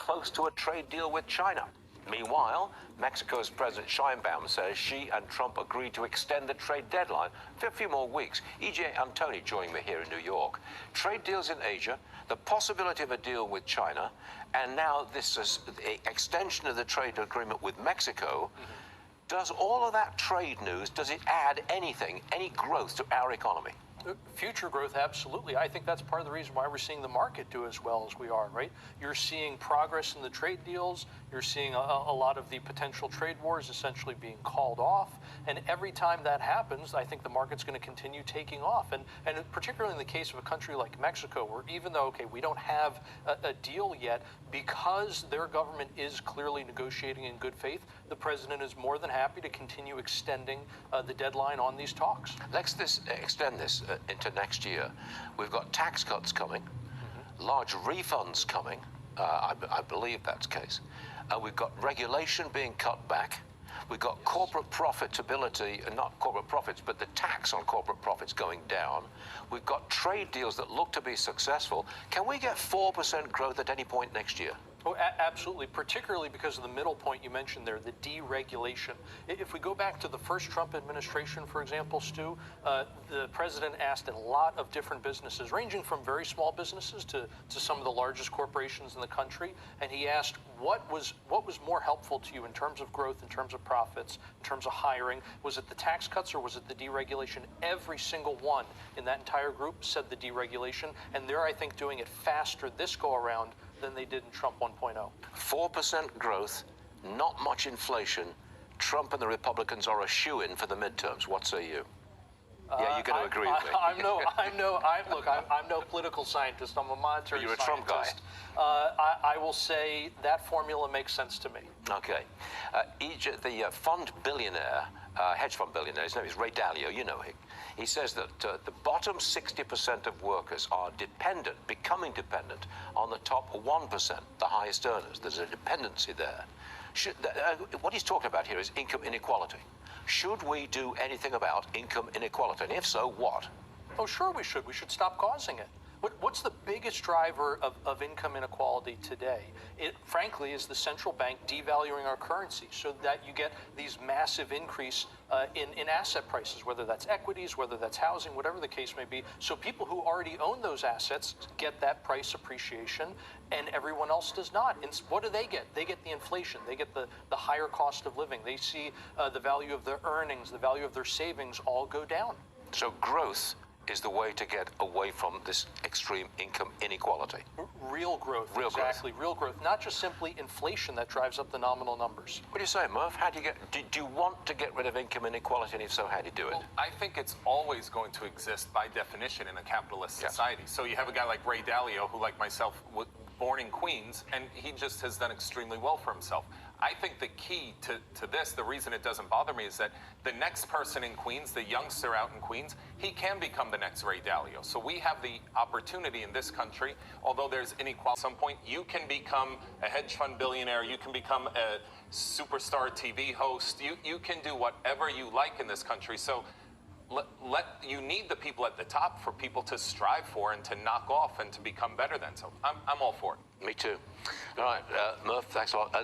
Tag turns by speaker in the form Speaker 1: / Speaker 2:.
Speaker 1: close to a trade deal with China. Meanwhile, Mexico's President Sheinbaum says she and Trump agreed to extend the trade deadline for a few more weeks. E.J. Antoni joining me here in New York. Trade deals in Asia, the possibility of a deal with China, and now this is the extension of the trade agreement with Mexico. Does all of that trade news, does it add anything, any growth to our economy?
Speaker 2: Future growth, absolutely. I think that's part of the reason why we're seeing the market do as well as we are, right? You're seeing progress in the trade deals. You're seeing a lot of the potential trade wars essentially being called off. And every time that happens, I think the market's going to continue taking off. And particularly in the case of a country like Mexico, where even though, okay, we don't have a deal yet, because their government is clearly negotiating in good faith, the president is more than happy to continue extending the deadline on these talks.
Speaker 1: Let's extend this into next year. We've got tax cuts coming, large refunds coming. I believe that's the case. We've got regulation being cut back. We've got corporate profitability, not corporate profits, but the tax on corporate profits going down. We've got trade deals that look to be successful. Can we get 4% growth at any point next year?
Speaker 2: Oh, absolutely, particularly because of the middle point you mentioned there, the deregulation. If we go back to the first Trump administration, for example, Stu, the president asked a lot of different businesses, ranging from very small businesses to some of the largest corporations in the country, and he asked, what was more helpful to you in terms of growth, in terms of profits, in terms of hiring? Was it the tax cuts or was it the deregulation? Every single one in that entire group said the deregulation, and they're, I think, doing it faster this go-around than they did in Trump 1.0.
Speaker 1: 4% growth, not much inflation. Trump and the Republicans are a shoo-in for the midterms. What say you? Yeah, you're going to agree with me.
Speaker 2: I'm no political scientist. I'm a monetary
Speaker 1: You're a
Speaker 2: scientist.
Speaker 1: Trump guy.
Speaker 2: I will say that formula makes sense to me.
Speaker 1: Okay. The fund billionaire, hedge fund billionaire, his name is Ray Dalio, you know him. He says that the bottom 60% of workers are becoming dependent on the top 1%, the highest earners. There's a dependency there. What he's talking about here is income inequality. Should we do anything about income inequality? And if so, what?
Speaker 2: Oh, sure we should. We should stop causing it. What's the biggest driver of income inequality today? It, frankly, is the central bank devaluing our currency so that you get these massive increase in asset prices, whether that's equities, whether that's housing, whatever the case may be. So people who already own those assets get that price appreciation, and everyone else does not. And what do they get? They get the inflation. They get the higher cost of living. They see the value of their earnings, the value of their savings all go down.
Speaker 1: So growth is the way to get away from this extreme income inequality.
Speaker 2: Real growth, exactly. Real growth, not just simply inflation that drives up the nominal numbers.
Speaker 1: What do you say, Murph? How do you do you want to get rid of income inequality, and if so, how do you do it?
Speaker 3: Well, I think it's always going to exist by definition in a capitalist society. So you have a guy like Ray Dalio, who, like myself, was born in Queens, and he just has done extremely well for himself. I think the key to this, the reason it doesn't bother me, is that the next person in Queens, the youngster out in Queens, he can become the next Ray Dalio. So we have the opportunity in this country, although there's inequality, at some point you can become a hedge fund billionaire, you can become a superstar TV host, you can do whatever you like in this country. So you need the people at the top for people to strive for and to knock off and to become better than. So I'm all for it.
Speaker 1: Me too. All right, Murph, thanks a lot.